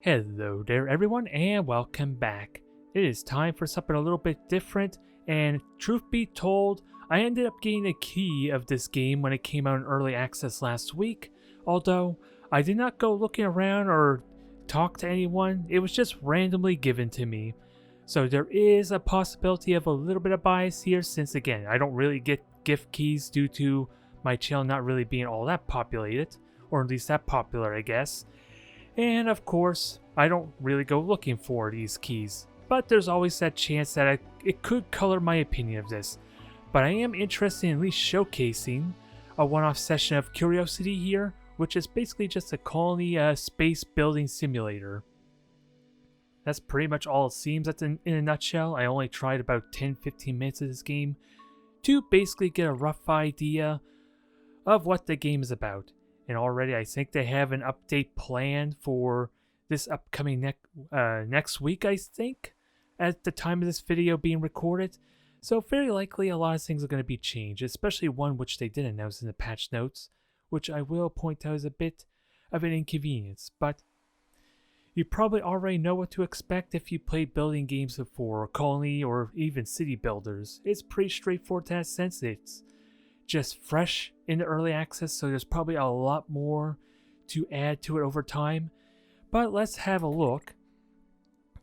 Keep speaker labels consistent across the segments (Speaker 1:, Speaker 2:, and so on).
Speaker 1: Hello there everyone and welcome back. It is time for something a little bit different, and truth be told, I ended up getting a key of this game when it came out in early access last week. Although I did not go looking around or talk to anyone, it was just randomly given to me. So there is a possibility of a little bit of bias here, since again I don't really get gift keys due to my channel not really being all that populated, or at least that popular I guess. And of course, I don't really go looking for these keys, but there's always that chance that it could color my opinion of this. But I am interested in at least showcasing a one-off session of Quriocity here, which is basically just a colony space building simulator. That's pretty much all it seems in a nutshell. I only tried about 10-15 minutes of this game to basically get a rough idea of what the game is about. And already I think they have an update planned for this upcoming next week, I think, at the time of this video being recorded. So very likely a lot of things are going to be changed, especially one which they did announce in the patch notes, which I will point out as a bit of an inconvenience. But you probably already know what to expect if you played building games before, or colony or even city builders. It's pretty straightforward in that sense. It's just fresh in the early access, so there's probably a lot more to add to it over time. But let's have a look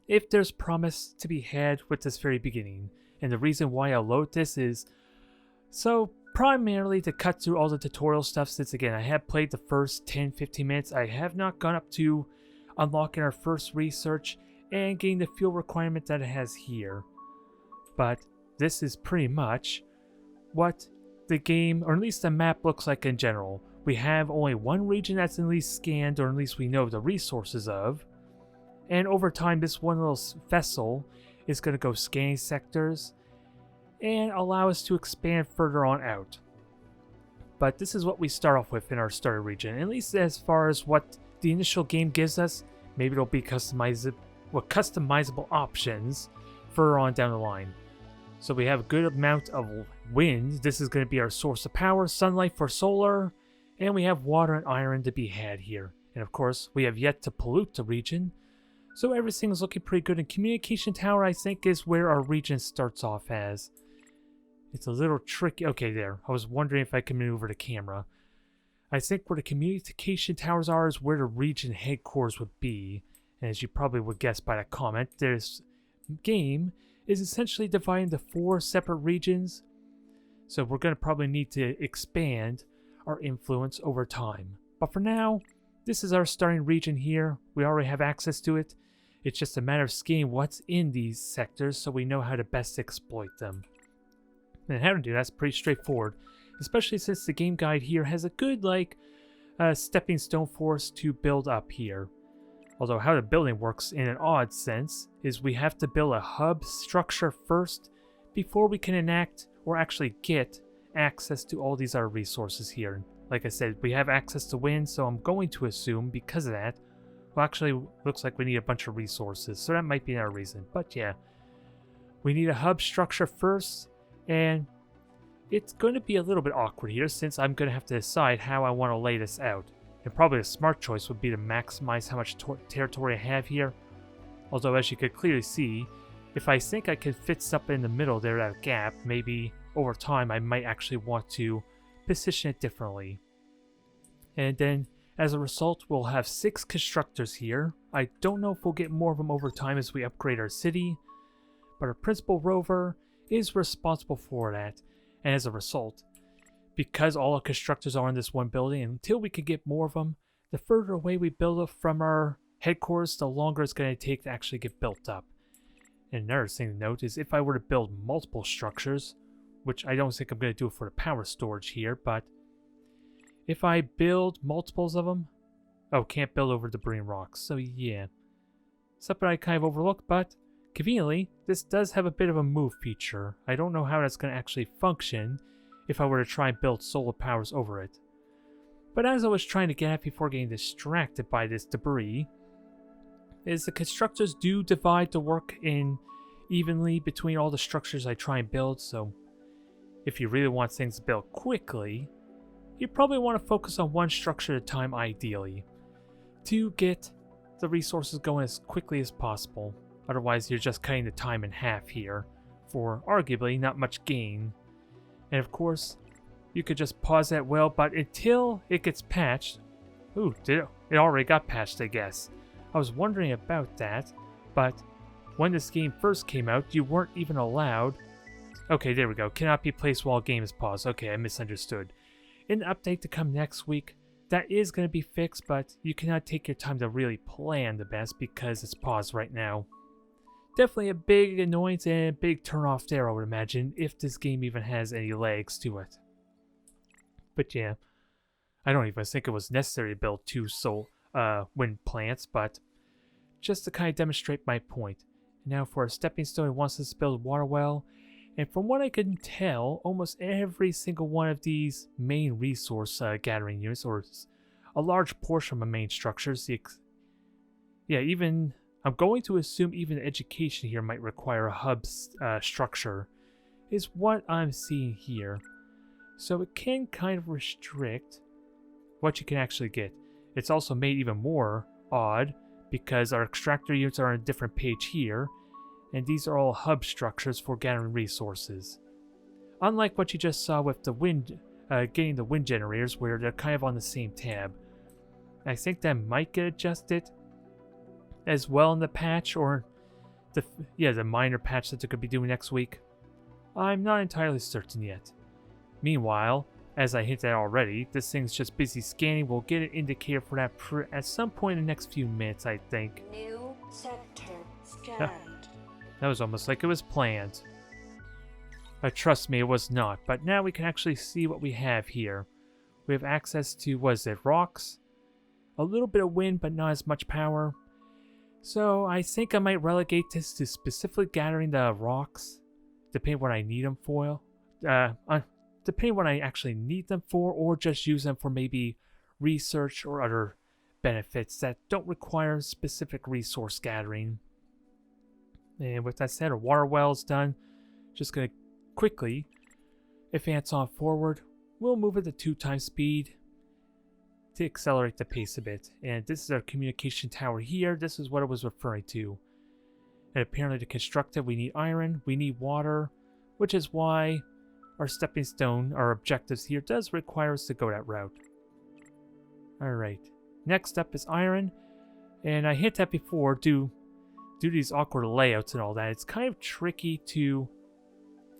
Speaker 1: if there's promise to be had with this very beginning. And the reason why I load this is so primarily to cut through all the tutorial stuff, since again I have played the first 10-15 minutes. I have not gone up to unlocking our first research and getting the fuel requirement that it has here. But this is pretty much what the game, or at least the map, looks like in general. We have only one region that's at least scanned, or at least we know the resources of. And over time, this one little vessel is going to go scanning sectors and allow us to expand further on out. But this is what we start off with in our starter region, at least as far as what the initial game gives us. Maybe it'll be customizable options further on down the line. So we have a good amount of wind. This is going to be our source of power, sunlight for solar, and we have water and iron to be had here. And of course, we have yet to pollute the region, so everything is looking pretty good. And communication tower, I think, is where our region starts off as. It's a little tricky. Okay, there. I was wondering if I could maneuver the camera. I think where the communication towers are is where the region headquarters would be. And as you probably would guess by the comment, this game is essentially divided into 4 separate regions. So we're going to probably need to expand our influence over time. But for now, this is our starting region here. We already have access to it. It's just a matter of scanning what's in these sectors so we know how to best exploit them. And how to do that's pretty straightforward, especially since the game guide here has a good stepping stone for us to build up here. Although how the building works in an odd sense is we have to build a hub structure first before we can enact or actually get access to all these other resources here. Like I said, we have access to wind, so I'm going to assume because of that, well, actually looks like we need a bunch of resources, so that might be another reason. But yeah, we need a hub structure first, and it's going to be a little bit awkward here since I'm going to have to decide how I want to lay this out. And probably a smart choice would be to maximize how much territory I have here. Although, as you could clearly see, if I think I could fit something in the middle there, that gap, maybe over time I might actually want to position it differently. And then, as a result, we'll have 6 constructors here. I don't know if we'll get more of them over time as we upgrade our city, but our principal rover is responsible for that. And as a result, because all our constructors are in this one building, until we can get more of them, the further away we build up from our headquarters, the longer it's going to take to actually get built up. And another thing to note is if I were to build multiple structures, which I don't think I'm going to do for the power storage here, but if I build multiples of them, oh, can't build over debris and rocks, so yeah. Something I kind of overlooked, but conveniently, this does have a bit of a move feature. I don't know how that's going to actually function if I were to try and build solar powers over it. But as I was trying to get at before getting distracted by this debris, is the constructors do divide the work in evenly between all the structures I try and build, so if you really want things built quickly, you probably want to focus on one structure at a time ideally, to get the resources going as quickly as possible. Otherwise, you're just cutting the time in half here for arguably not much gain. And of course, you could just pause at will, but until it gets patched... Ooh, it already got patched, I guess. I was wondering about that, but when this game first came out, you weren't even allowed... Okay, there we go. Cannot be placed while game is paused. Okay, I misunderstood. In the update to come next week, that is going to be fixed, but you cannot take your time to really plan the best because it's paused right now. Definitely a big annoyance and a big turn-off there, I would imagine, if this game even has any legs to it. But yeah, I don't even think it was necessary to build 2 wind plants, but just to kind of demonstrate my point. Now for a stepping stone, it wants us to build a water well, and from what I can tell, almost every single one of these main resource gathering units, or a large portion of my main structures, I'm going to assume even education here might require a hub structure, is what I'm seeing here. So it can kind of restrict what you can actually get. It's also made even more odd because our extractor units are on a different page here, and these are all hub structures for gathering resources. Unlike what you just saw with the getting the wind generators, where they're kind of on the same tab. I think that might get adjusted as well in the patch, or the minor patch that they're going to be doing next week. I'm not entirely certain yet. Meanwhile, as I hinted at already, this thing's just busy scanning. We'll get an indicator for that at some point in the next few minutes, I think.
Speaker 2: New sector scanned.
Speaker 1: That was almost like it was planned. Trust me, it was not. But now we can actually see what we have here. We have access to, rocks? A little bit of wind, but not as much power. So I think I might relegate this to specifically gathering the rocks, depending what I need them for. Depending what I actually need them for, or just use them for maybe research or other benefits that don't require specific resource gathering. And with that said, our water well is done. Just gonna quickly advance on forward. We'll move it to 2x speed to accelerate the pace a bit. And this is our communication tower here. This is what I was referring to. And apparently to construct it, we need iron, we need water, which is why our stepping stone, our objectives here, does require us to go that route. Alright, next up is iron. And I hit that before, due to these awkward layouts and all that, it's kind of tricky to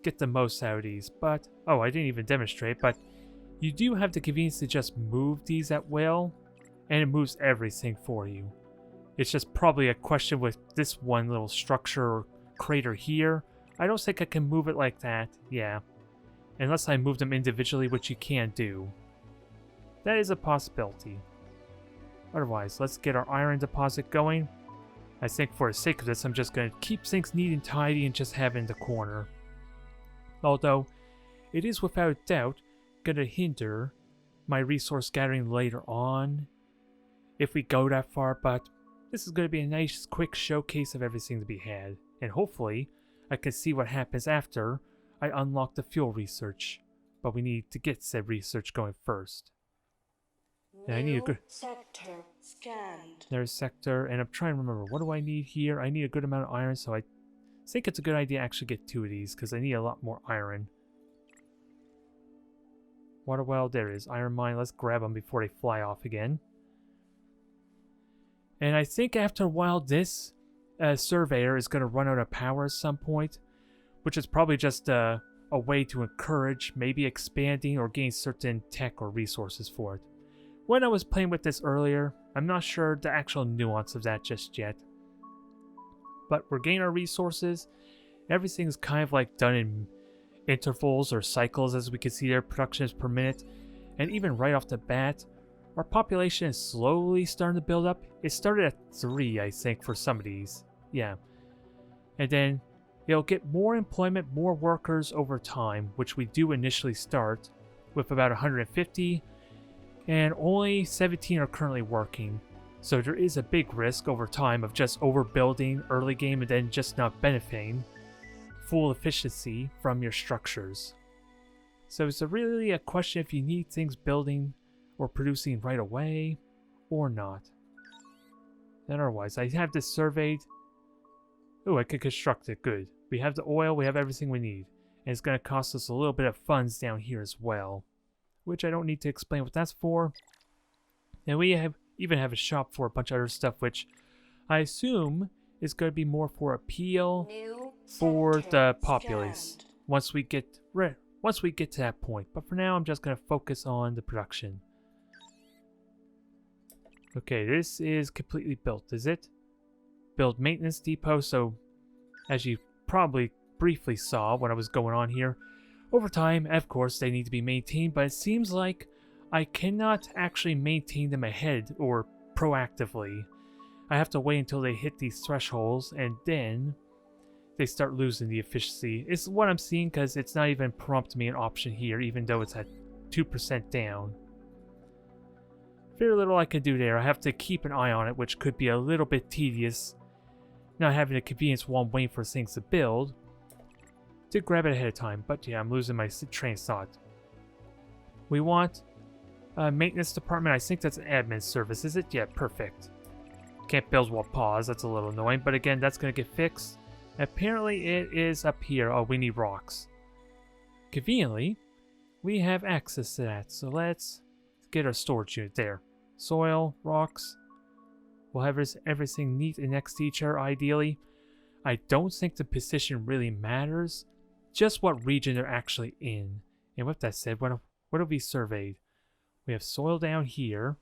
Speaker 1: get the most out of these. But, oh, I didn't even demonstrate, but you do have the convenience to just move these at will, and it moves everything for you. It's just probably a question with this one little structure or crater here. I don't think I can move it like that, yeah. Unless I move them individually, which you can do. That is a possibility. Otherwise, let's get our iron deposit going. I think for the sake of this, I'm just going to keep things neat and tidy and just have it in the corner. Although, it is without a doubt going to hinder my resource gathering later on, if we go that far, but this is going to be a nice quick showcase of everything to be had, and hopefully I can see what happens after I unlock the fuel research, but we need to get said research going first. And I need a good
Speaker 2: sector scanned.
Speaker 1: There's sector, and I'm trying to remember, what do I need here? I need a good amount of iron, so I think it's a good idea to actually get 2 of these, because I need a lot more iron. Water well, there it is. Iron mine, let's grab them before they fly off again. And I think after a while, this surveyor is going to run out of power at some point, which is probably just a way to encourage maybe expanding or gain certain tech or resources for it. When I was playing with this earlier, I'm not sure the actual nuance of that just yet. But we're gaining our resources. Everything's kind of like done in intervals or cycles, as we can see there, productions per minute. And even right off the bat, our population is slowly starting to build up. It started at 3, I think, for some of these. Yeah. And then it'll get more employment, more workers over time, which we do initially start with about 150, and only 17 are currently working. So there is a big risk over time of just overbuilding early game and then just not benefiting full efficiency from your structures. So it's really a question if you need things building or producing right away or not. Then otherwise, I have this surveyed. Oh, I could construct it. Good. We have the oil. We have everything we need. And it's going to cost us a little bit of funds down here as well. Which I don't need to explain what that's for. And we even have a shop for a bunch of other stuff, which I assume is going to be more for appeal
Speaker 2: New
Speaker 1: for
Speaker 2: sector
Speaker 1: the populace
Speaker 2: scanned.
Speaker 1: once we get to that point. But for now, I'm just going to focus on the production. Okay, this is completely built, is it? Build maintenance depot, so as you probably briefly saw when I was going on here, over time, of course, they need to be maintained, but it seems like I cannot actually maintain them ahead or proactively. I have to wait until they hit these thresholds, and then they start losing the efficiency. It's what I'm seeing because it's not even prompting me an option here, even though it's at 2% down. Very little I can do there. I have to keep an eye on it, which could be a little bit tedious. Not having the convenience while I'm waiting for things to build. Did grab it ahead of time, but yeah, I'm losing my train of thought. We want a maintenance department. I think that's an admin service, is it? Yeah, perfect. Can't build while paused. That's a little annoying, but again, that's going to get fixed. Apparently, it is up here. Oh, we need rocks. Conveniently, we have access to that, so let's get our storage unit there. Soil, rocks. We'll have everything neat and next to each other, ideally. I don't think the position really matters, just what region they're actually in. And with that said, what have we surveyed? We have soil down here.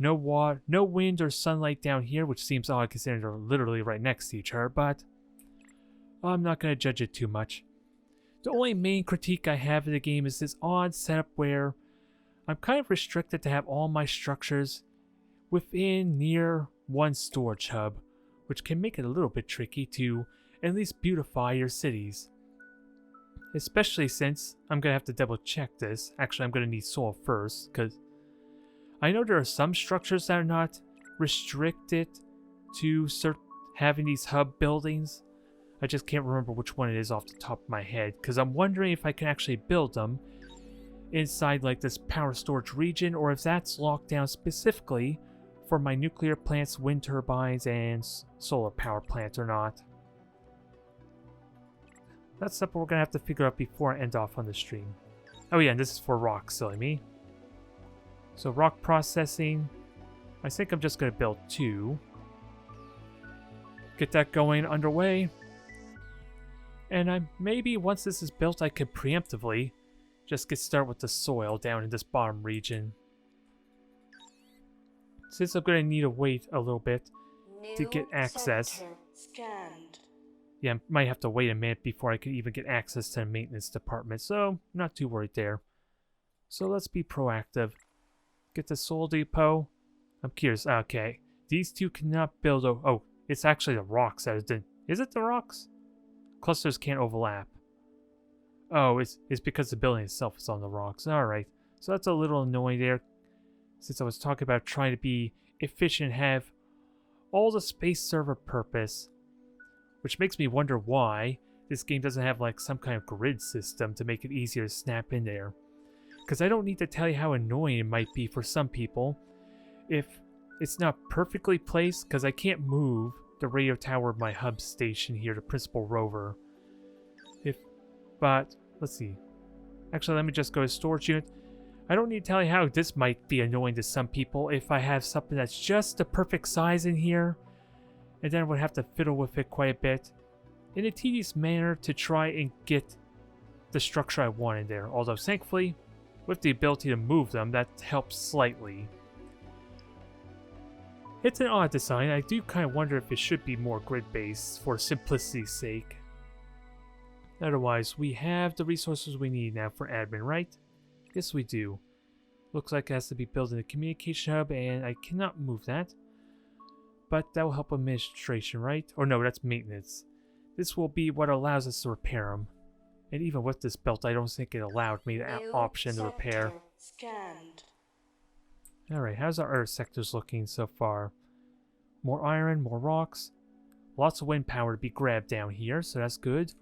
Speaker 1: No water, no wind or sunlight down here, which seems odd considering they're literally right next to each other, but I'm not going to judge it too much. The only main critique I have of the game is this odd setup where I'm kind of restricted to have all my structures within near one storage hub, which can make it a little bit tricky to at least beautify your cities. Especially since I'm going to have to double check this. Actually, I'm going to need soil first, because I know there are some structures that are not restricted to having these hub buildings. I just can't remember which one it is off the top of my head, because I'm wondering if I can actually build them inside like this power storage region, or if that's locked down specifically for my nuclear plants, wind turbines, and solar power plants or not. That's something we're going to have to figure out before I end off on the stream. Oh yeah, and this is for rock, silly me. So rock processing, I think I'm just going to build 2. Get that going underway. And maybe once this is built, I could preemptively just get started with the soil down in this bottom region. Since I'm going to need to wait a little bit to get access.
Speaker 2: Sector scanned.
Speaker 1: Yeah, I might have to wait a minute before I can even get access to the maintenance department, so not too worried there. So let's be proactive. Get the soil depot. I'm curious. Okay, these two cannot build. Oh, it's actually the rocks that is it the rocks? Clusters can't overlap. Oh, it's because the building itself is on the rocks. Alright, so that's a little annoying there. Since I was talking about trying to be efficient and have all the space serve a purpose. Which makes me wonder why this game doesn't have like some kind of grid system to make it easier to snap in there. Because I don't need to tell you how annoying it might be for some people if it's not perfectly placed, because I can't move the radio tower of my hub station here, the principal rover. But let's see. Actually, let me just go to storage unit. I don't need to tell you how this might be annoying to some people if I have something that's just the perfect size in here, and then I would have to fiddle with it quite a bit in a tedious manner to try and get the structure I want in there. Although thankfully, with the ability to move them, that helps slightly. It's an odd design. I do kind of wonder if it should be more grid-based for simplicity's sake. Otherwise, we have the resources we need now for admin, right? Yes, we do. Looks like it has to be built in a communication hub, and I cannot move that. But that will help administration, right? Or no, that's maintenance. This will be what allows us to repair them. And even with this belt, I don't think it allowed me the
Speaker 2: New
Speaker 1: option to repair.
Speaker 2: sector scanned.
Speaker 1: Alright, how's our other sectors looking so far? More iron, more rocks. Lots of wind power to be grabbed down here, so that's good.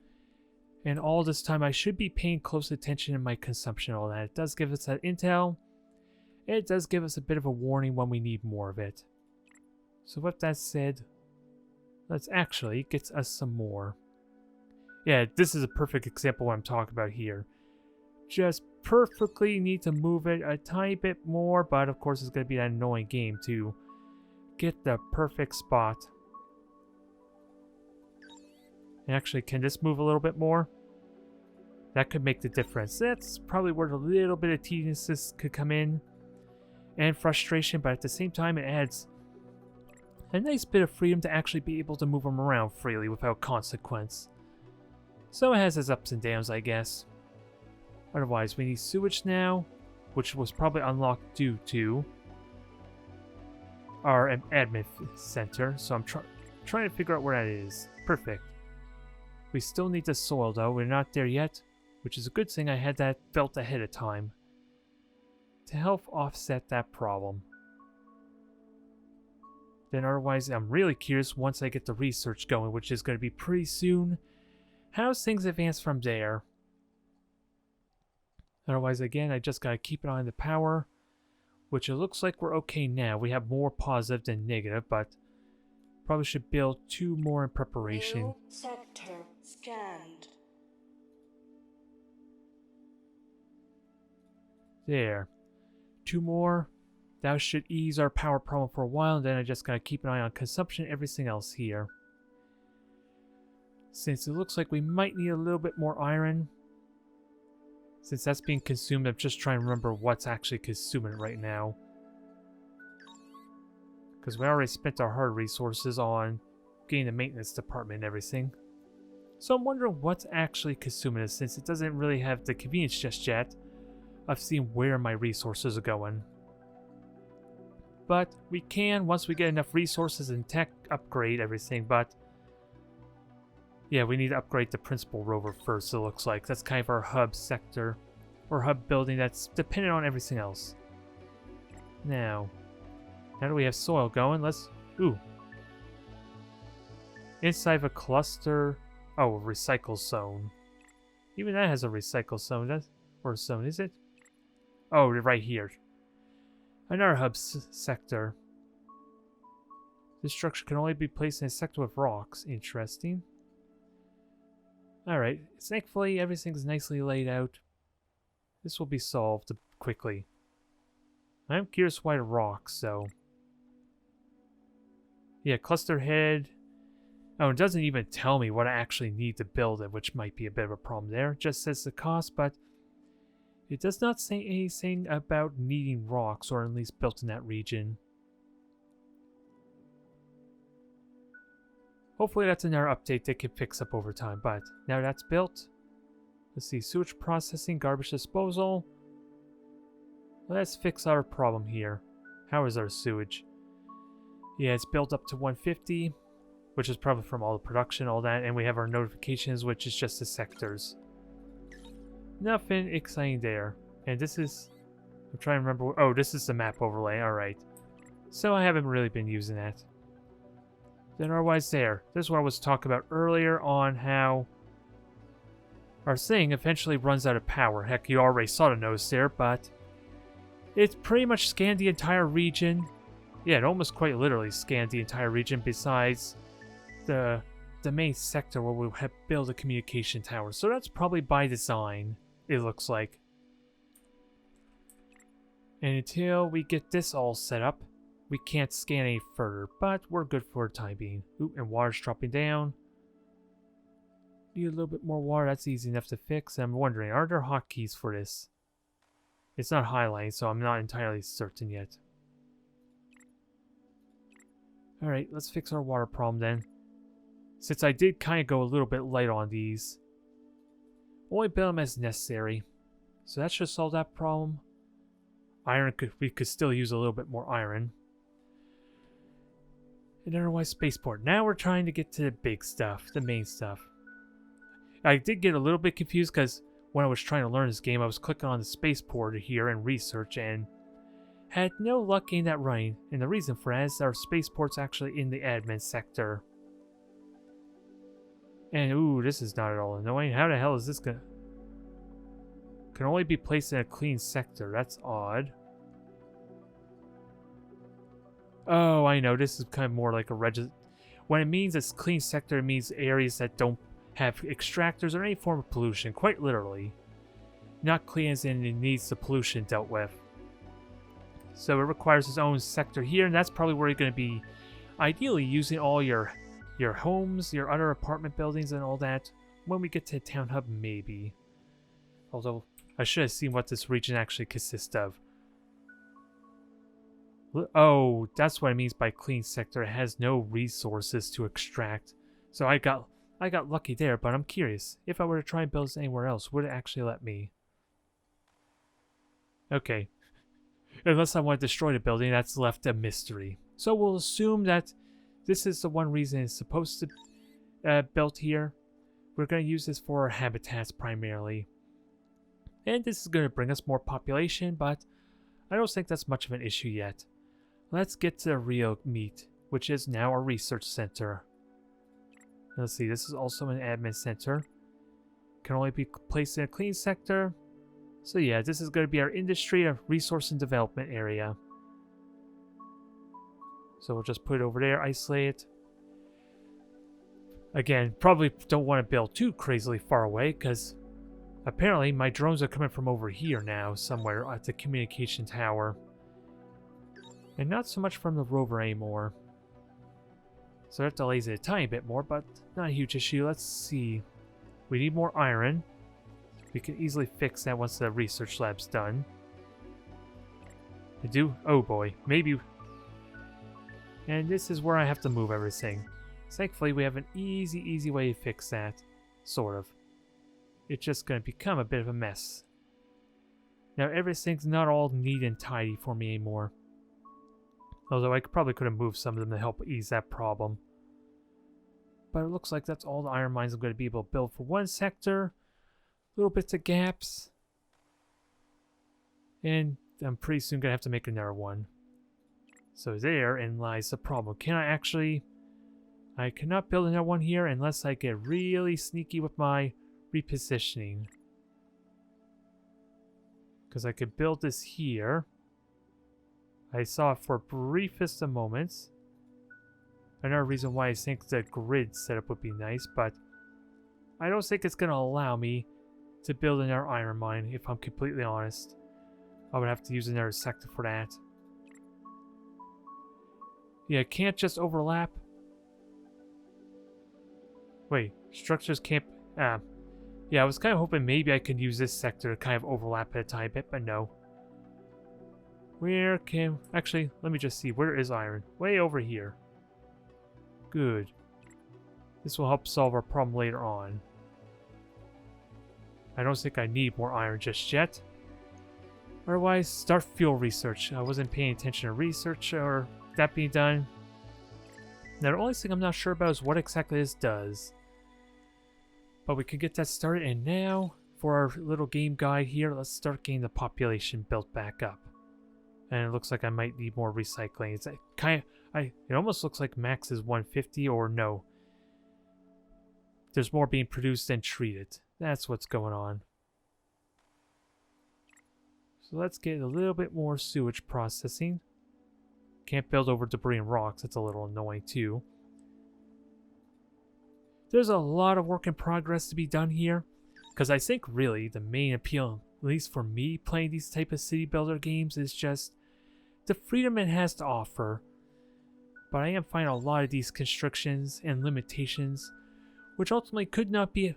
Speaker 1: And all this time I should be paying close attention in my consumption and all that. It does give us that intel. It does give us a bit of a warning when we need more of it. So with that said, let's actually get us some more. Yeah, this is a perfect example of what I'm talking about here. Just perfectly need to move it a tiny bit more, but of course it's going to be that annoying game to get the perfect spot. And actually, can this move a little bit more? That could make the difference. That's probably where a little bit of tediousness could come in. And frustration, but at the same time it adds a nice bit of freedom to actually be able to move them around freely without consequence. So it has its ups and downs, I guess. Otherwise, we need sewage now, which was probably unlocked due to our admin center. So I'm trying to figure out where that is. Perfect. We still need the soil, though. We're not there yet, which is a good thing I had that built ahead of time to help offset that problem. Then otherwise, I'm really curious once I get the research going, which is going to be pretty soon. How's things advance from there? Otherwise, again, I just got to keep an eye on the power, which it looks like we're okay now. We have more positive than negative, but probably should build 2 more in preparation.
Speaker 2: New sector scanned.
Speaker 1: There. 2 more. That should ease our power problem for a while, and then I just gotta keep an eye on consumption and everything else here. Since it looks like we might need a little bit more iron. Since that's being consumed, I'm just trying to remember what's actually consuming it right now. Because we already spent our hard resources on getting the maintenance department and everything. So I'm wondering what's actually consuming it, since it doesn't really have the convenience just yet of seeing where my resources are going. But we can, once we get enough resources and tech, upgrade everything, but yeah, we need to upgrade the principal rover first, it looks like. That's kind of our hub sector, or hub building that's dependent on everything else. Now that we have soil going, let's... Ooh. Inside of a cluster... Oh, a recycle zone. Even that has a recycle zone, or zone, is it? Oh, right here. Another hub sector. This structure can only be placed in a sector with rocks. Interesting. Alright, thankfully everything's nicely laid out. This will be solved quickly. I'm curious why the rocks, though. Yeah, cluster head. Oh, it doesn't even tell me what I actually need to build it, which might be a bit of a problem there. It just says the cost, but it does not say anything about needing rocks, or at least built in that region. Hopefully that's another update they can fix up over time, but now that's built. Let's see, sewage processing, garbage disposal. Let's fix our problem here. How is our sewage? Yeah, it's built up to 150, which is probably from all the production, all that, and we have our notifications, which is just the sectors. Nothing exciting there. And this is... I'm trying to remember... Oh, this is the map overlay, alright. So I haven't really been using that. Then otherwise there. This is what I was talking about earlier on how our thing eventually runs out of power. Heck, you already saw the notice there, but it's pretty much scanned the entire region. Yeah, it almost quite literally scanned the entire region besides the main sector where we have built a communication tower. So that's probably by design, it looks like. And until we get this all set up, we can't scan any further, but we're good for the time being. Ooh, and water's dropping down. Need a little bit more water, that's easy enough to fix. I'm wondering, are there hotkeys for this? It's not highlighted, so I'm not entirely certain yet. Alright, let's fix our water problem then. Since I did kind of go a little bit light on these. Only build them as necessary. So that should solve that problem. Iron, we could still use a little bit more iron. And otherwise spaceport. Now we're trying to get to the big stuff, the main stuff. I did get a little bit confused because when I was trying to learn this game, I was clicking on the spaceport here and research and had no luck getting that running. And the reason for that is our spaceport's actually in the admin sector. And ooh, this is not at all annoying. How the hell is this gonna... Can only be placed in a clean sector. That's odd. Oh, I know. This is kind of more like a when it means it's clean sector, it means areas that don't have extractors or any form of pollution, quite literally. Not clean as in it needs the pollution dealt with. So it requires its own sector here, and that's probably where you're going to be ideally using all your homes, your other apartment buildings and all that. When we get to Town Hub, maybe. Although, I should have seen what this region actually consists of. Oh, that's what it means by clean sector. It has no resources to extract. So I got lucky there, but I'm curious. If I were to try and build this anywhere else, would it actually let me? Okay. Unless I want to destroy the building, that's left a mystery. So we'll assume that this is the one reason it's supposed to built here. We're going to use this for our habitats primarily. And this is going to bring us more population, but I don't think that's much of an issue yet. Let's get to the real meat, which is now our research center. Let's see, this is also an admin center. Can only be placed in a clean sector. So yeah, this is going to be our industry, our resource and development area. So we'll just put it over there, isolate it. Again, probably don't want to build too crazily far away, because apparently my drones are coming from over here now, somewhere at the communication tower. And not so much from the rover anymore. So that delays it a tiny bit more, but not a huge issue. Let's see. We need more iron. We can easily fix that once the research lab's done. I do? Oh boy, maybe. And this is where I have to move everything. Thankfully, we have an easy way to fix that. Sort of. It's just going to become a bit of a mess. Now, everything's not all neat and tidy for me anymore. Although I probably could have moved some of them to help ease that problem. But it looks like that's all the iron mines I'm going to be able to build for one sector. Little bits of gaps. And I'm pretty soon going to have to make another one. So therein lies the problem. Can I actually... I cannot build another one here unless I get really sneaky with my repositioning. Because I could build this here. I saw it for briefest of moments. Another reason why I think the grid setup would be nice, but I don't think it's going to allow me to build another iron mine, if I'm completely honest. I would have to use another sector for that. Yeah, it can't just overlap. Wait, structures can't... yeah, I was kind of hoping maybe I could use this sector to kind of overlap it a tiny bit, but no. Where can... Actually, let me just see. Where is iron? Way over here. Good. This will help solve our problem later on. I don't think I need more iron just yet. Otherwise, start fuel research. I wasn't paying attention to research or that being done. Now, the only thing I'm not sure about is what exactly this does. But we can get that started, and now, for our little game guide here, let's start getting the population built back up. And it looks like I might need more recycling. It's it almost looks like max is 150, or no. There's more being produced than treated. That's what's going on. So let's get a little bit more sewage processing. Can't build over debris and rocks. That's a little annoying too. There's a lot of work in progress to be done here. Because I think really the main appeal, at least for me playing these type of city builder games, is just the freedom it has to offer. But I am finding a lot of these constrictions and limitations, which ultimately could not be,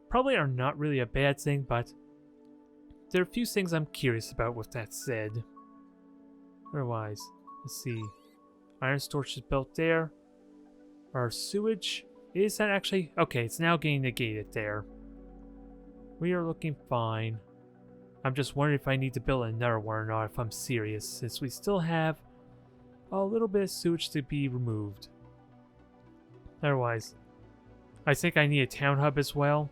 Speaker 1: probably are not really a bad thing, but there are a few things I'm curious about with that said. Otherwise, let's see. Iron storage is built there. Our sewage, is that actually? Okay, it's now getting negated there. We are looking fine. I'm just wondering if I need to build another one or not, if I'm serious, since we still have a little bit of sewage to be removed. Otherwise, I think I need a town hub as well.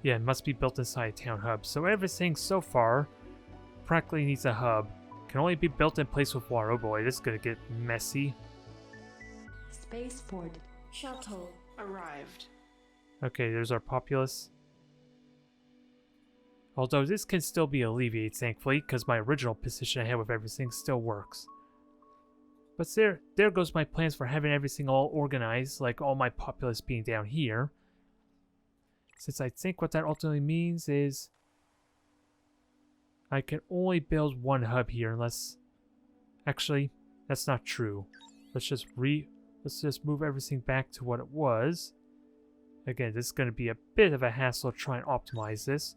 Speaker 1: Yeah, it must be built inside a town hub. So everything so far practically needs a hub. Can only be built in place with water. Oh boy, this is gonna get messy.
Speaker 2: Spaceport shuttle arrived.
Speaker 1: Okay, there's our populace. Although this can still be alleviated, thankfully, because my original position I had with everything still works. But there goes my plans for having everything all organized, like all my populace being down here. Since I think what that ultimately means is I can only build one hub here unless... Actually, that's not true. Let's just move everything back to what it was. Again, this is going to be a bit of a hassle to try and optimize this.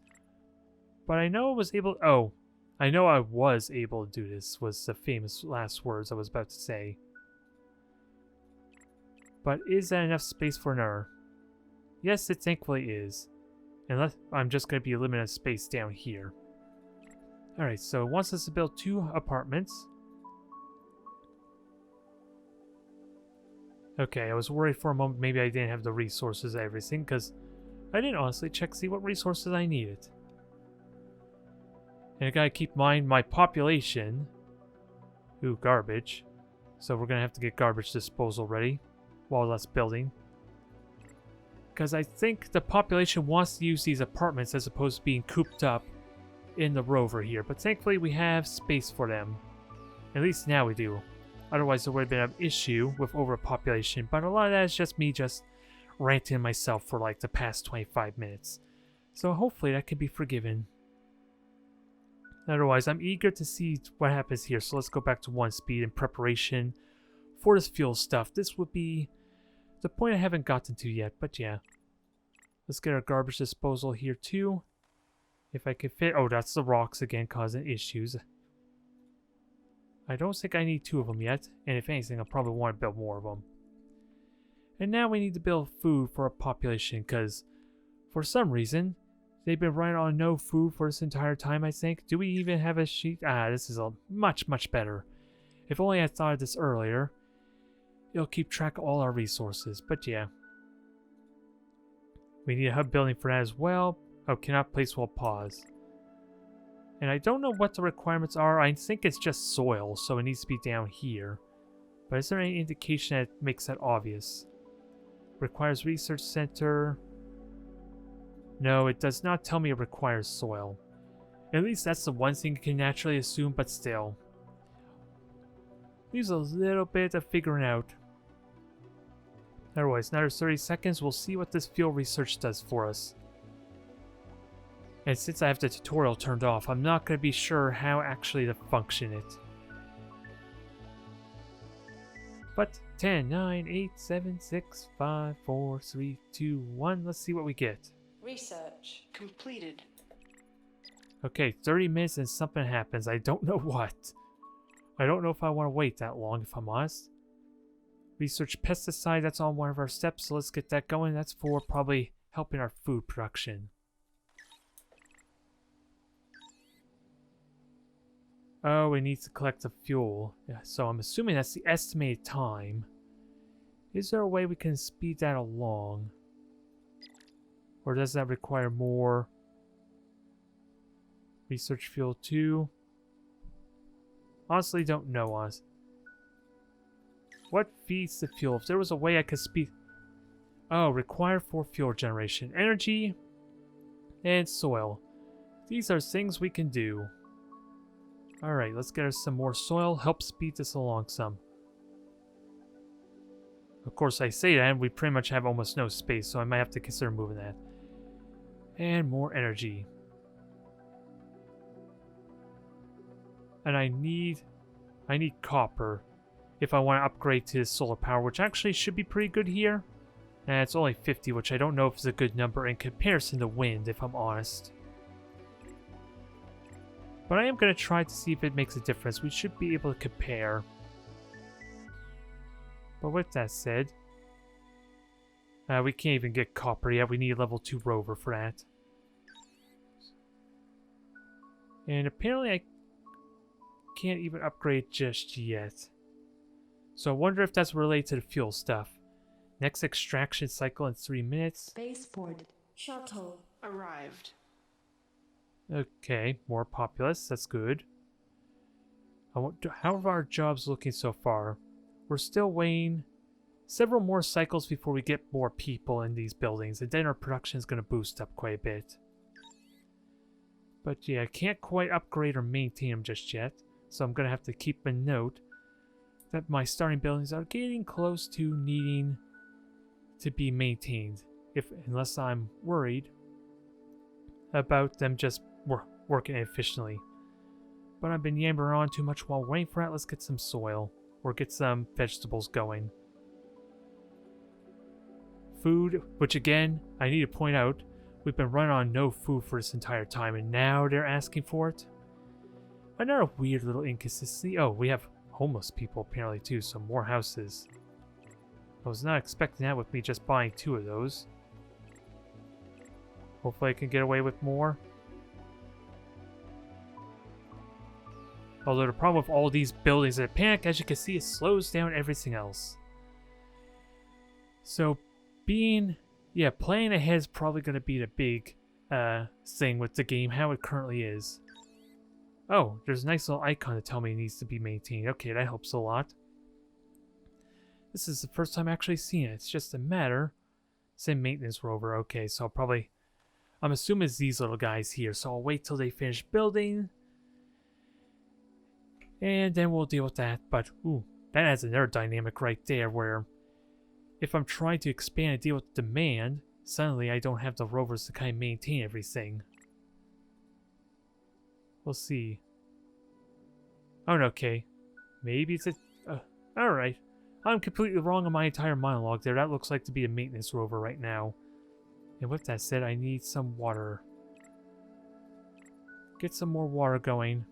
Speaker 1: But I know I was able... Oh, I know I was able to do this, was the famous last words I was about to say. But is that enough space for another? Yes, it thankfully is. Unless I'm just going to be limited space down here. Alright, so it wants us to build 2 apartments. Okay, I was worried for a moment maybe I didn't have the resources and everything, because I didn't honestly check to see what resources I needed. And I gotta keep in mind my population. Ooh, garbage. So we're gonna have to get garbage disposal ready while that's building. Because I think the population wants to use these apartments as opposed to being cooped up in the rover here. But thankfully we have space for them. At least now we do. Otherwise there would have been an issue with overpopulation. But a lot of that is just me just ranting myself for like the past 25 minutes. So hopefully that can be forgiven. Otherwise, I'm eager to see what happens here. So let's go back to 1 speed in preparation for this fuel stuff. This would be the point I haven't gotten to yet, but yeah. Let's get our garbage disposal here too. If I can fit... Oh, that's the rocks again causing issues. I don't think I need 2 of them yet. And if anything, I'll probably want to build more of them. And now we need to build food for our population because for some reason... They've been running on no food for this entire time, I think. Do we even have a sheet? Ah, this is a much, much better. If only I thought of this earlier. It'll keep track of all our resources. But yeah. We need a hub building for that as well. Oh, cannot place while pause. And I don't know what the requirements are. I think it's just soil, so it needs to be down here. But is there any indication that makes that obvious? Requires research center... No, it does not tell me it requires soil. At least that's the one thing you can naturally assume, but still. Leaves a little bit of figuring out. Otherwise, another 30 seconds, we'll see what this field research does for us. And since I have the tutorial turned off, I'm not going to be sure how actually to function it. But 10, 9, 8, 7, 6, 5, 4, 3, 2, 1, let's see what we get.
Speaker 2: Research completed.
Speaker 1: Okay, 30 minutes and something happens. I don't know what. I don't know if I want to wait that long, if I'm honest. Research pesticide, that's on one of our steps, so let's get that going. That's for probably helping our food production. Oh, we need to collect the fuel. Yeah, so I'm assuming that's the estimated time. Is there a way we can speed that along? Or does that require more? Research fuel 2. Honestly, don't know us. What feeds the fuel? If there was a way I could speed... Oh, require for fuel generation. Energy and soil. These are things we can do. Alright, let's get us some more soil. Help speed this along some. Of course, I say that, and we pretty much have almost no space, so I might have to consider moving that. And more energy. And I need copper if I want to upgrade to solar power, which actually should be pretty good here. And it's only 50, which I don't know if is a good number in comparison to wind, if I'm honest. But I am going to try to see if it makes a difference. We should be able to compare. But with that said... we can't even get copper yet. We need a level 2 rover for that. And apparently I can't even upgrade just yet. So I wonder if that's related to the fuel stuff. Next extraction cycle in 3 minutes.
Speaker 2: Spaceport shuttle arrived.
Speaker 1: Okay, more populous. That's good. How are our jobs looking so far? We're still weighing several more cycles before we get more people in these buildings, and then our production is going to boost up quite a bit. But yeah, I can't quite upgrade or maintain them just yet, so I'm going to have to keep a note that my starting buildings are getting close to needing to be maintained, unless I'm worried about them just working efficiently. But I've been yammering on too much while waiting for that. Let's get some soil or get some vegetables going. Food, which again, I need to point out, we've been running on no food for this entire time, and now they're asking for it. Another weird little inconsistency. Oh, we have homeless people apparently too, so more houses. I was not expecting that with me just buying 2 of those. Hopefully I can get away with more. Although the problem with all these buildings in a panic, as you can see, it slows down everything else. So playing ahead is probably going to be the big thing with the game, how it currently is. Oh, there's a nice little icon to tell me it needs to be maintained. Okay, that helps a lot. This is the first time actually seeing it. It's just a matter. Send maintenance rover. Okay, so I'm assuming it's these little guys here. So I'll wait till they finish building. And then we'll deal with that. But, ooh, that adds another dynamic right there where if I'm trying to expand and deal with demand, suddenly I don't have the rovers to kind of maintain everything. We'll see. Oh, okay. Maybe it's a... alright. I'm completely wrong on my entire monologue there. That looks like to be a maintenance rover right now. And with that said, I need some water. Get some more water going.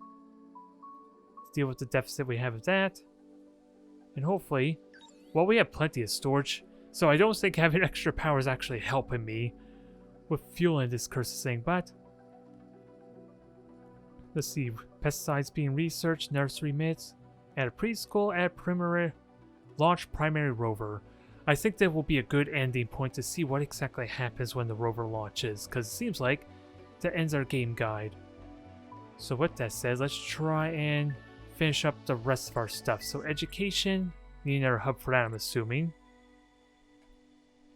Speaker 1: Deal with the deficit we have of that. And hopefully... well, we have plenty of storage. So I don't think having extra power is actually helping me with fueling this cursed thing, but... let's see. Pesticides being researched, nursery mitts, at a preschool, at primary... launch primary rover. I think that will be a good ending point to see what exactly happens when the rover launches, because it seems like that ends our game guide. So with that said, let's try and finish up the rest of our stuff. So education, need another hub for that, I'm assuming.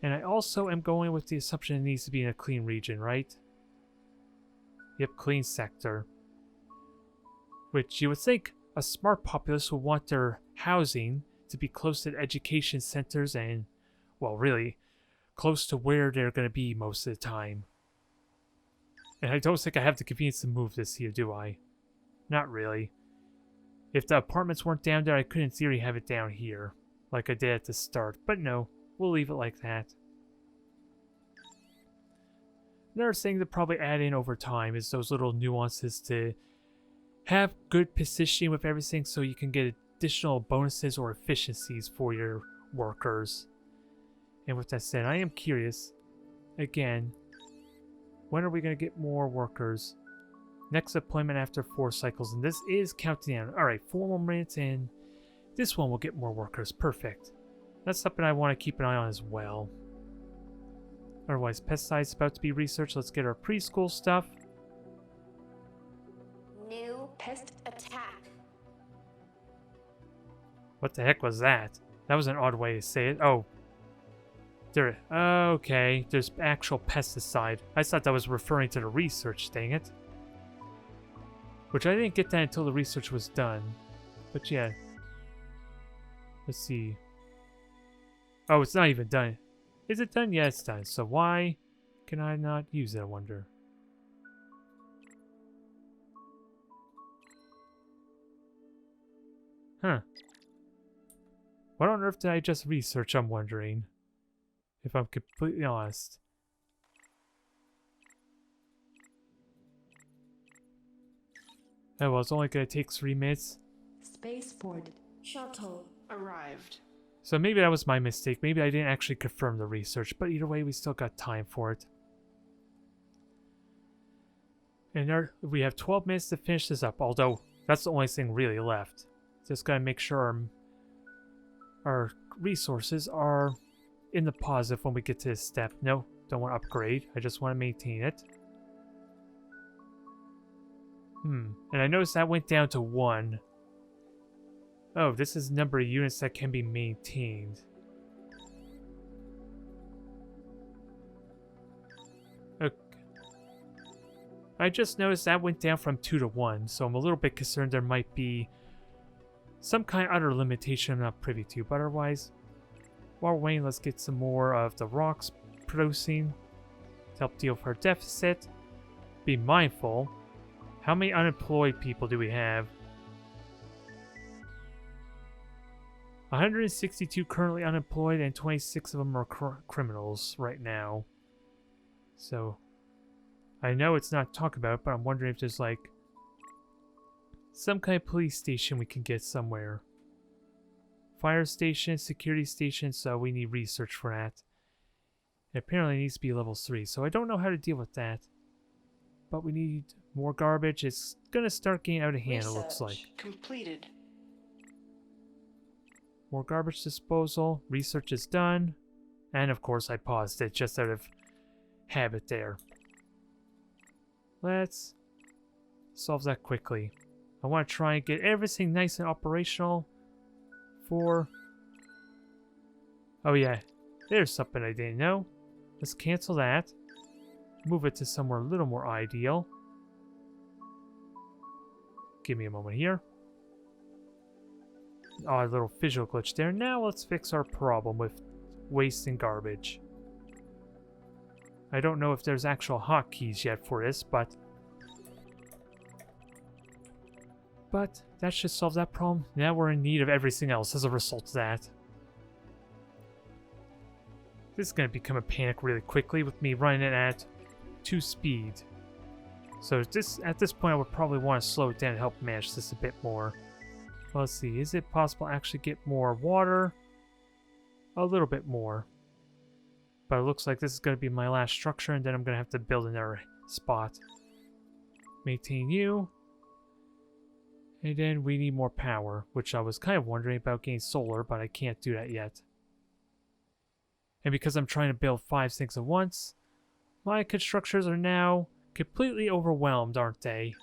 Speaker 1: And I also am going with the assumption it needs to be in a clean region, right? Yep, clean sector. Which you would think a smart populace would want their housing to be close to education centers and, well, really, close to where they're going to be most of the time. And I don't think I have the convenience to move this here, do I? Not really. If the apartments weren't down there, I could in theory have it down here, like I did at the start. But no, we'll leave it like that. Another thing to probably add in over time is those little nuances to have good positioning with everything so you can get additional bonuses or efficiencies for your workers. And with that said, I am curious, again, when are we going to get more workers? Next deployment after 4 cycles, and this is counting down. Alright, 4 more minutes, and this one will get more workers. Perfect. That's something I want to keep an eye on as well. Otherwise, pesticides about to be researched. Let's get our preschool stuff.
Speaker 3: New pest attack.
Speaker 1: What the heck was that? That was an odd way to say it. Oh. There. Okay, there's actual pesticide. I thought that was referring to the research, dang it. Which I didn't get that until the research was done. But yeah. Let's see. Oh, it's not even done. Is it done? Yeah, it's done. So why can I not use it, I wonder? Huh. What on earth did I just research, I'm wondering? If I'm completely honest. Oh, well, it's only going to take 3 minutes.
Speaker 2: Spaceport shuttle arrived.
Speaker 1: So maybe that was my mistake. Maybe I didn't actually confirm the research. But either way, we still got time for it. And there, we have 12 minutes to finish this up. Although, that's the only thing really left. Just got to make sure our resources are in the positive when we get to this step. No, don't want to upgrade. I just want to maintain it. And I noticed that went down to 1. Oh, this is the number of units that can be maintained. Okay. I just noticed that went down from 2 to 1, so I'm a little bit concerned there might be some kind of other limitation I'm not privy to, but otherwise, while we're waiting, let's get some more of the rocks producing to help deal with our deficit. Be mindful. How many unemployed people do we have? 162 currently unemployed, and 26 of them are criminals right now. So, I know it's not talked about, but I'm wondering if there's like some kind of police station we can get somewhere. Fire station, security station, so we need research for that. It apparently needs to be level 3, so I don't know how to deal with that. But we need more garbage. It's gonna start getting out of hand, it looks like.
Speaker 2: Completed.
Speaker 1: More garbage disposal. Research is done. And of course I paused it just out of habit there. Let's solve that quickly. I want to try and get everything nice and operational for... Oh yeah, there's something I didn't know. Let's cancel that. Move it to somewhere a little more ideal. Give me a moment here. Oh, a little visual glitch there. Now let's fix our problem with waste and garbage. I don't know if there's actual hotkeys yet for this, but that should solve that problem. Now we're in need of everything else as a result of that. This is going to become a panic really quickly with me running it at 2 speed. So at this point I would probably want to slow it down to help manage this a bit more. Well, let's see, is it possible to actually get more water? A little bit more. But it looks like this is going to be my last structure, and then I'm going to have to build another spot. Maintain you. And then we need more power, which I was kind of wondering about getting solar, but I can't do that yet. And because I'm trying to build 5 things at once, my constructors are now completely overwhelmed, aren't they?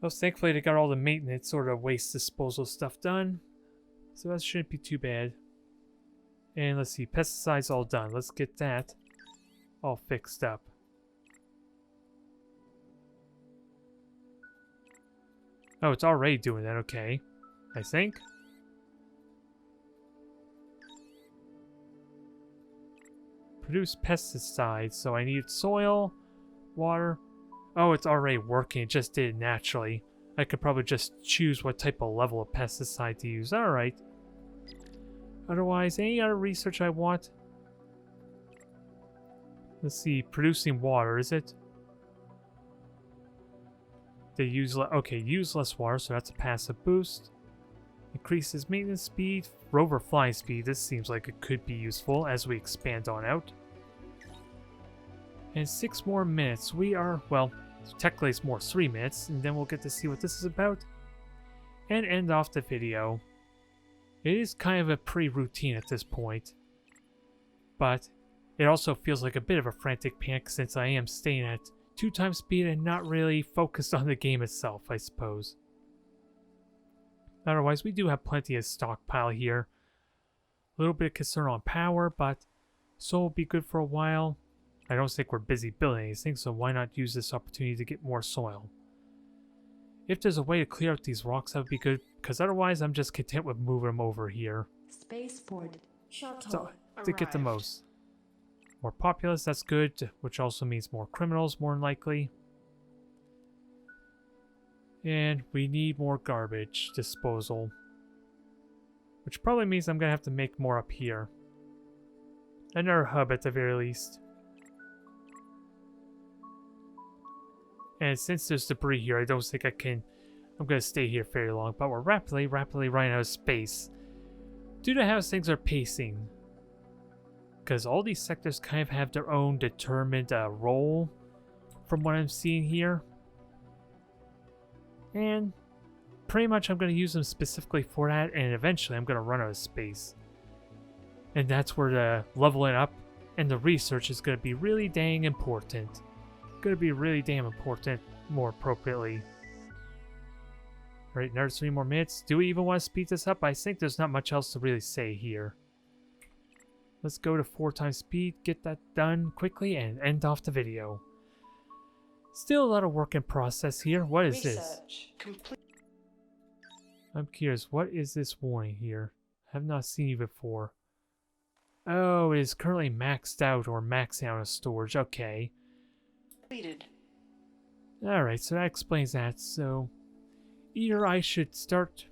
Speaker 1: Well, thankfully they got all the maintenance sort of waste disposal stuff done, so that shouldn't be too bad. And let's see, pesticides all done. Let's get that all fixed up. Oh, it's already doing that, okay. I think. Produce pesticides, so I need soil, water. Oh, it's already working, it just did it naturally. I could probably just choose what type of level of pesticide to use. Alright. Otherwise, any other research I want? Let's see, producing water, is it? They use use less water, so that's a passive boost. Increases maintenance speed, rover flying speed. This seems like it could be useful as we expand on out. And 6 more minutes. We are, well, technically it's more 3 minutes, and then we'll get to see what this is about. And end off the video. It is kind of a pre-routine at this point. But it also feels like a bit of a frantic panic since I am staying at 2 times speed and not really focused on the game itself, I suppose. Otherwise, we do have plenty of stockpile here. A little bit of concern on power, but soul will be good for a while. I don't think we're busy building anything, so why not use this opportunity to get more soil? If there's a way to clear out these rocks, that would be good, because otherwise I'm just content with moving them over here.
Speaker 3: Spaceport shuttle
Speaker 1: So, to get the most. More populace, that's good, which also means more criminals, more than likely. And we need more garbage disposal. Which probably means I'm going to have to make more up here. Another hub at the very least. And since there's debris here, I don't think I'm going to stay here very long. But we're rapidly running out of space. Due to how things are pacing. Because all these sectors kind of have their own determined role. From what I'm seeing here. And pretty much I'm going to use them specifically for that, and eventually I'm going to run out of space. And that's where the leveling up and the research is going to be really dang important. Going to be really damn important, more appropriately. Alright, another 3 more minutes. Do we even want to speed this up? I think there's not much else to really say here. Let's go to 4 times speed, get that done quickly, and end off the video. Still a lot of work in process here. What is this? I'm curious, what is this warning here? I have not seen it before. Oh, it is currently maxed out or maxing out of storage. Okay.
Speaker 2: Completed.
Speaker 1: Alright, so that explains that. So, either I should start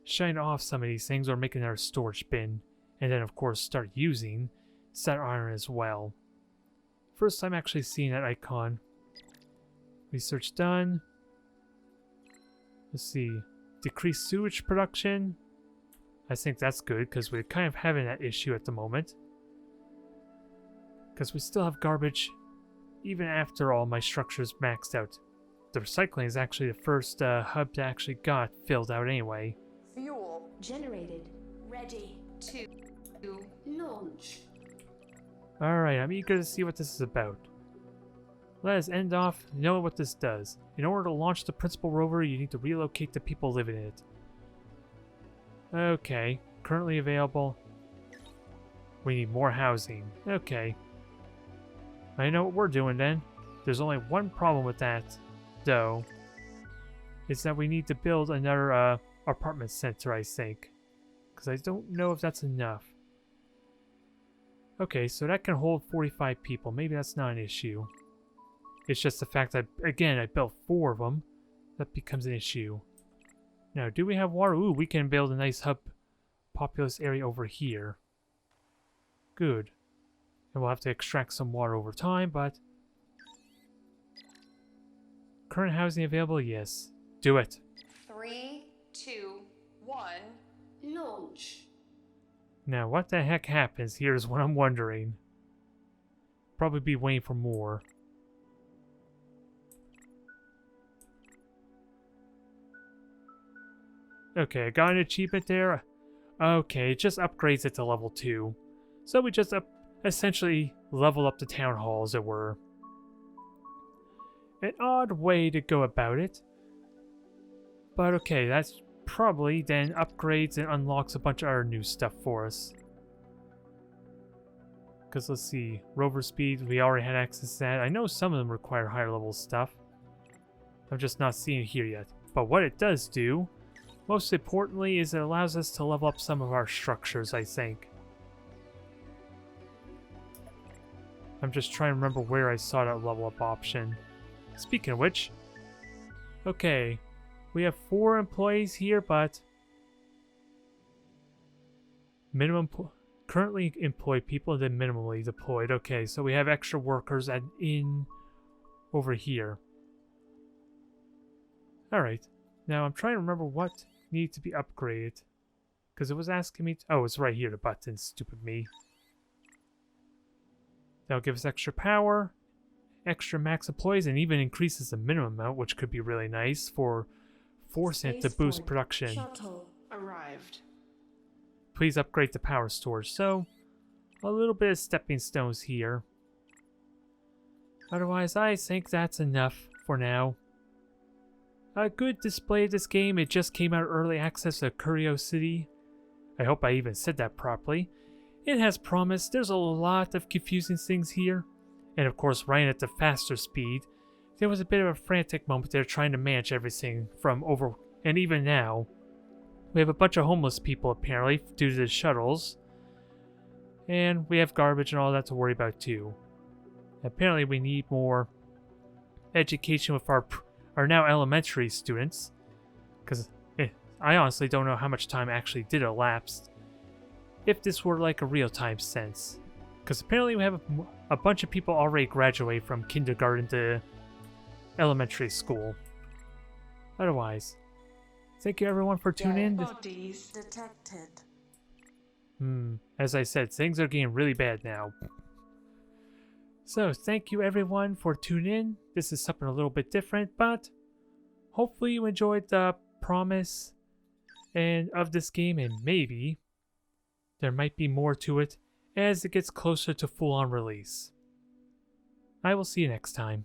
Speaker 1: shutting off some of these things or make another storage bin. And then, of course, start using set iron as well. First time actually seeing that icon. Research done. Let's see. Decrease sewage production. I think that's good because we're kind of having that issue at the moment. Because we still have garbage even after all my structures maxed out. The recycling is actually the first hub that actually got filled out anyway.
Speaker 2: Fuel
Speaker 3: Generated. Ready.
Speaker 2: to
Speaker 3: Launch.
Speaker 1: Alright, I'm eager to see what this is about. Let us end off knowing what this does. In order to launch the principal rover, you need to relocate the people living in it. Okay, currently available. We need more housing. Okay. I know what we're doing then. There's only one problem with that, though. It's that we need to build another apartment center, I think. Because I don't know if that's enough. Okay, so that can hold 45 people. Maybe that's not an issue. It's just the fact that, again, I built 4 of them. That becomes an issue. Now, do we have water? Ooh, we can build a nice hub populous area over here. Good. And we'll have to extract some water over time, but... Current housing available? Yes. Do it.
Speaker 2: 3, 2, 1.
Speaker 3: Launch.
Speaker 1: Now, what the heck happens here is what I'm wondering. Probably be waiting for more. Okay, I got an achievement there. Okay, it just upgrades it to level 2. So we just essentially level up the town hall, as it were. An odd way to go about it. But okay, that's probably then upgrades and unlocks a bunch of other new stuff for us. Because let's see, rover speed, we already had access to that. I know some of them require higher level stuff. I'm just not seeing it here yet. But what it does do, most importantly, is it allows us to level up some of our structures, I think. I'm just trying to remember where I saw that level up option. Speaking of which, okay, we have 4 employees here, but minimum currently employed people and then minimally deployed. Okay, so we have extra workers in over here. Alright, now I'm trying to remember what needs to be upgraded. Because it was asking me... oh, it's right here, the button. Stupid me. That'll give us extra power, extra max employees, and even increases the minimum amount, which could be really nice for forcing it to boost
Speaker 3: Spaceport
Speaker 1: production.
Speaker 3: Shuttle.
Speaker 2: Arrived.
Speaker 1: Please upgrade the power storage. So, a little bit of stepping stones here. Otherwise, I think that's enough for now. A good display of this game. It just came out early access to Quriocity. I hope I even said that properly. It has promise. There's a lot of confusing things here. And of course, running at the faster speed, there was a bit of a frantic moment there trying to manage everything from over... and even now, we have a bunch of homeless people apparently due to the shuttles. And we have garbage and all that to worry about too. Apparently we need more education with our now elementary students. Because I honestly don't know how much time actually did elapse if this were like a real-time sense. Because apparently we have a bunch of people already graduate from kindergarten to elementary school. Otherwise, thank you everyone for tuning in.
Speaker 2: Bodies
Speaker 3: Detected.
Speaker 1: As I said, things are getting really bad now. So, thank you everyone for tuning in. This is something a little bit different, but hopefully you enjoyed the promise and of this game, and maybe there might be more to it as it gets closer to full-on release. I will see you next time.